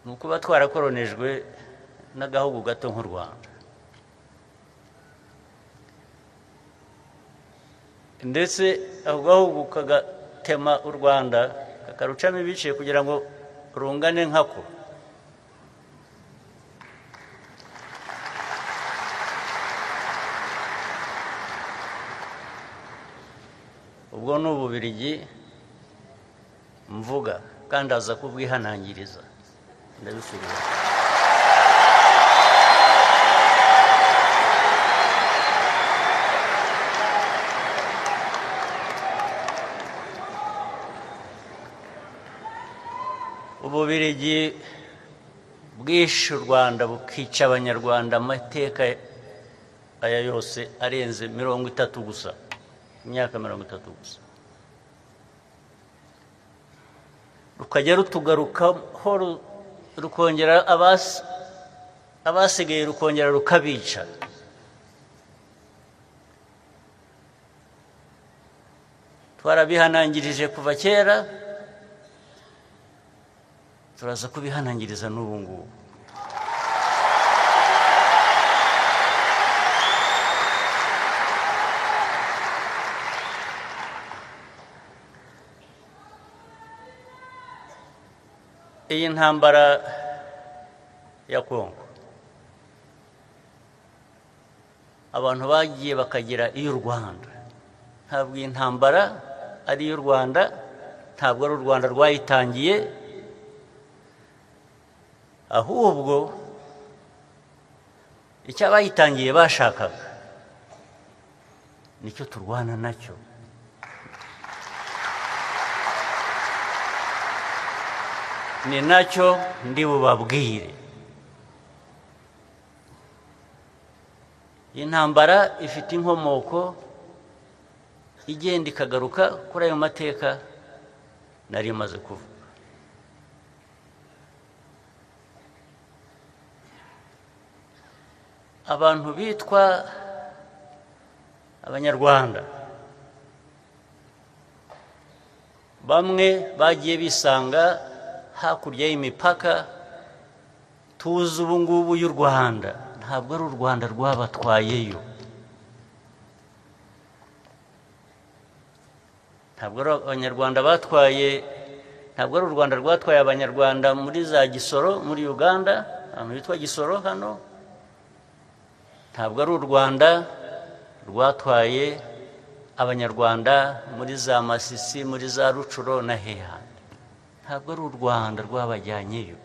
nukuba twarakoronejwe n'agahugu gato nk'u Rwanda, ndetse ako gahugu kagatema u Rwanda kakarucamo ibice kugira ngo rungane nkako. Ubwo ni Ububiligi mvuga kandi aza kubwihanangiriza, ndabisubira. Ububiligi bwishe u Rwanda bukica Abanyarwanda amateka aya yose arenze 30 gusa, imyaka 30 gusa, rukajya rutugarukaho rukongera abasigaye rukongera rukabica. Twarabihanangirije kuva kera, turaza kubihanangiriza n'ubu ngubu. Iyi ntambara ya Kongo, abantu bagiye bakagira iy'u Rwanda. Ntabwo iyi ntambara ari iy'u Rwanda, ntabwo ari u Rwanda rwayitangiye, ahubwo icyo abayitangiye bashakaga nicyo turwana nacyo. Ni nacyo ndi bubabwire. Iyi ntambara ifite inkomoko igenda ikagaruka kuri ayo mateka nari maze kuvuga. Abantu bitwa Abanyarwanda bamwe bagiye bisanga hakurya y'imipaka tuzi ubu ngubu y'u Rwanda, ntabwo ari u Rwanda rwabatwayeyo, ntabwo ari Abanyarwanda batwaye, ntabwo ari u Rwanda rwatwaye Abanyarwanda muri za Gisoro muri Uganda, ahantu hitwa Gisoro hano, ntabwo ari u Rwanda rwatwaye Abanyarwanda muri za Masisi muri za Rucuro na Heha, ntabwo ari u Rwanda rwabajyanyeyo.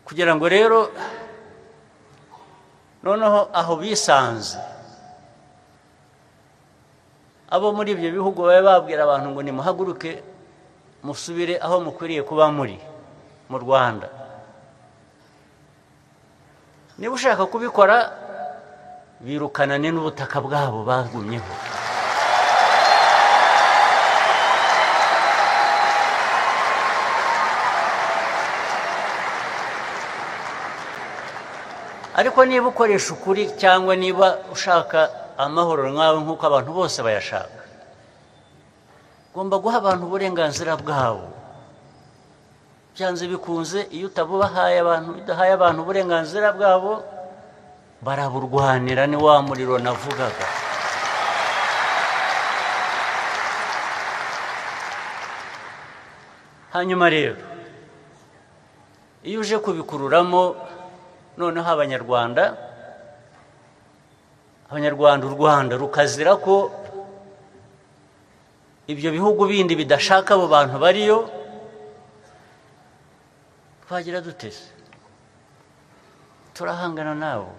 Kugira ngo rero noneho aho bisanze abo muri ibyo bihugu babe babwira abantu ngo nimuhaguruke musubire aho mukwiriye kuba muri mu Rwanda. Niba ushaka kubikora birukanane n'ubutaka bwabo bagumyeho. Ariko niba ukoresha ukuri cyangwa niba ushaka amahoro nkawe nk'uko abantu bose bayashaka, ugomba guha abantu uburenganzira bwabo. Byanze bikunze iyo utabuhaye abantu, udahaye abantu uburenganzira bwabo, baraburwanira. Ni wa muriro navugaga. Hanyuma rero iyo uje kubikururamo noneho Abanyarwanda u Rwanda rukazira ko ibyo bihugu bindi bidashaka abo bantu bariyo, twagira dutese? Turahangana nabo.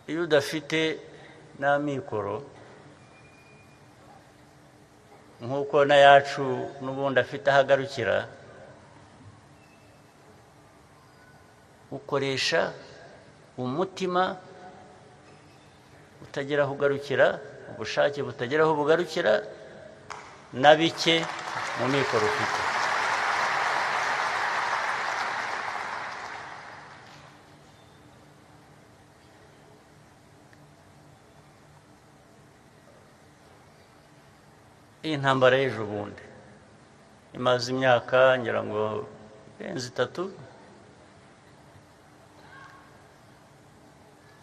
Iyo udafite n'amikoro nk'uko na yacu n'ubundi afite ahagarukira, ukoresha umutima utagira aho ugarukira, ubushake butagira aho bugarukira, na bike mu mikoro ufite. iyi ntambara y'ejo bundi imaze imyaka ngira ngo irenze 3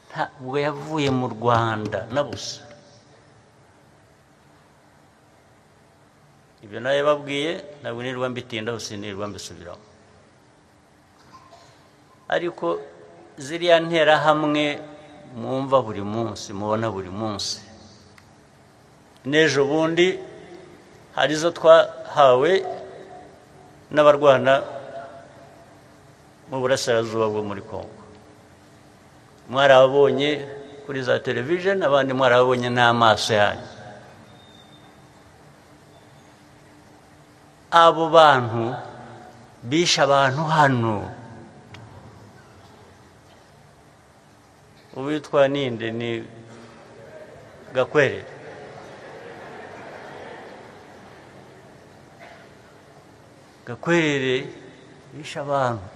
ntabwo yavuye mu Rwanda na busa. Ibyo naye babwiye ntabwo nirwa mbitindaho, sinirwa mbisubiraho, ariko ziriya ntera hamwe mwumva buri munsi, mubona buri munsi, n'ejo bundi hari zo twahawe n'abarwana mu burasirazuba bwo muri Kongo. Mwarabonye kuri za television, abandi mwarabonye n'amaso yanyu. Abo bantu bisha abantu hano, uwitwa ninde ni Gakwerere. Gakwerere yisha abantu,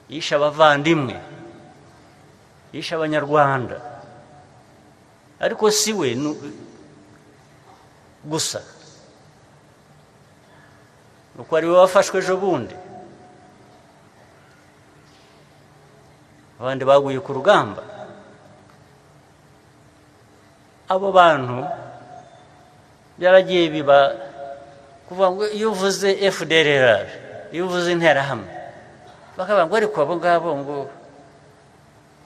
yisha abavandimwe, yisha abanyarwanda, ariko si we gusa, nuko ari we wafashwe ejo bundi. Abandi baguye ku rugamba. Abo bantu byaragiye biba kuvuga ngo iyo uvuze FDLR, iyo uvuze interahamwe, bakavuga ngo ariko abo ngabo ngo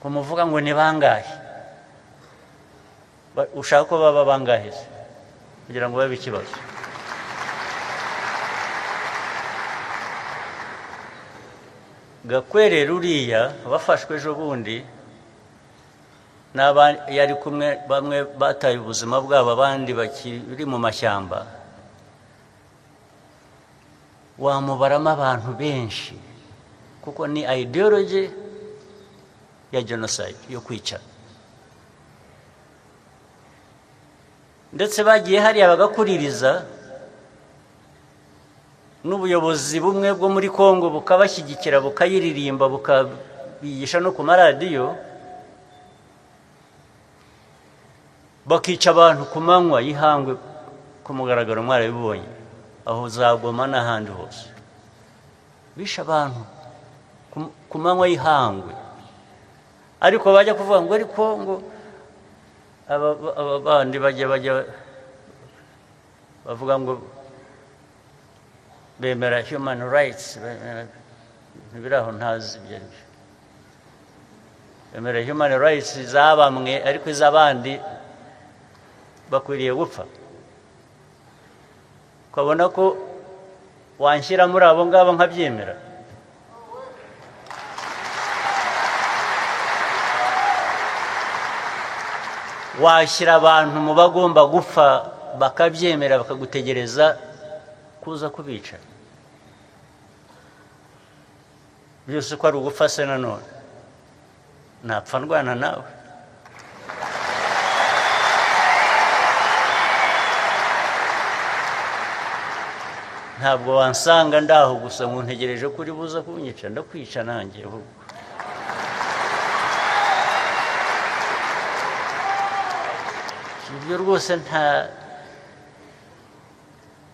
kumuvuga ngo ni bangahe, ushaka ko baba bangahe kugira ngo babe ikibazo? Gakwerere uriya bafashwe ejo bundi yari kumwe, bamwe bataye ubuzima bwabo, abandi bakiri mu mashyamba. Wamubaramo abantu benshi, kuko ni ideology ya genocide, yo kwica. Ndetse bagiye hariya bagakuririza n'ubuyobozi bumwe bwo muri Kongo bukabashyigikira, bukayiririmba, bukabigisha no ku maradiyo, bakica abantu ku manywa y'ihangwe, ku mugaragaro mwarabibonye, aho za Goma n'ahandi hose bisha abantu ku manywa y'ihangwe. Ariko bajya kuvuga ngo ariko ngo aba bandi bajya bavuga ngo bemera human rights, ntibiraho ntazi ibyo ari byo. Bemera human rights zabamwe, ariko iz'abandi bakwiriye gupfa. Ukabona ko wanshyira muri abo ngabo nkabyemera? Washyira abantu mu bagomba gupfa bakabyemera, bakagutegereza kuza kubica? Byose ko ari ugupfa se nanone? Napfa ndwana nawe? Ntabwo wansanga ndaho gusa ngo ntegereje ko uri buza kunyica. Ndakwica nanjye ahubwo. Ibyo rwose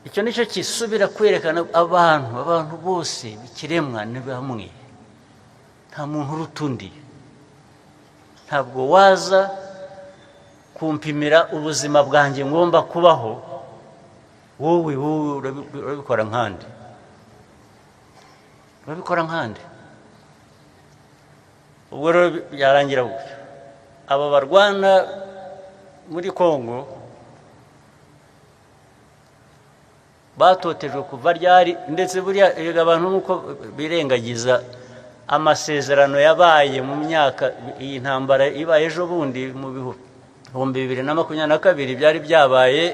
icyo nicyo kisubira kwerekana abantu bose bikiremwa ni bamwe, nta muntu uruta undi. Ntabwo waza kumpimira ubuzima bwanjye ngomba kubaho, wowe urabikora nkandi, ubwo rero byarangira gutyo. Aba barwana muri Kongo batotejwe kuva ryari, ndetse buriya abantu nuko birengagiza amasezerano yabaye mu myaka, iyi ntambara ibaye ejo bundi mu 2022 byari byabaye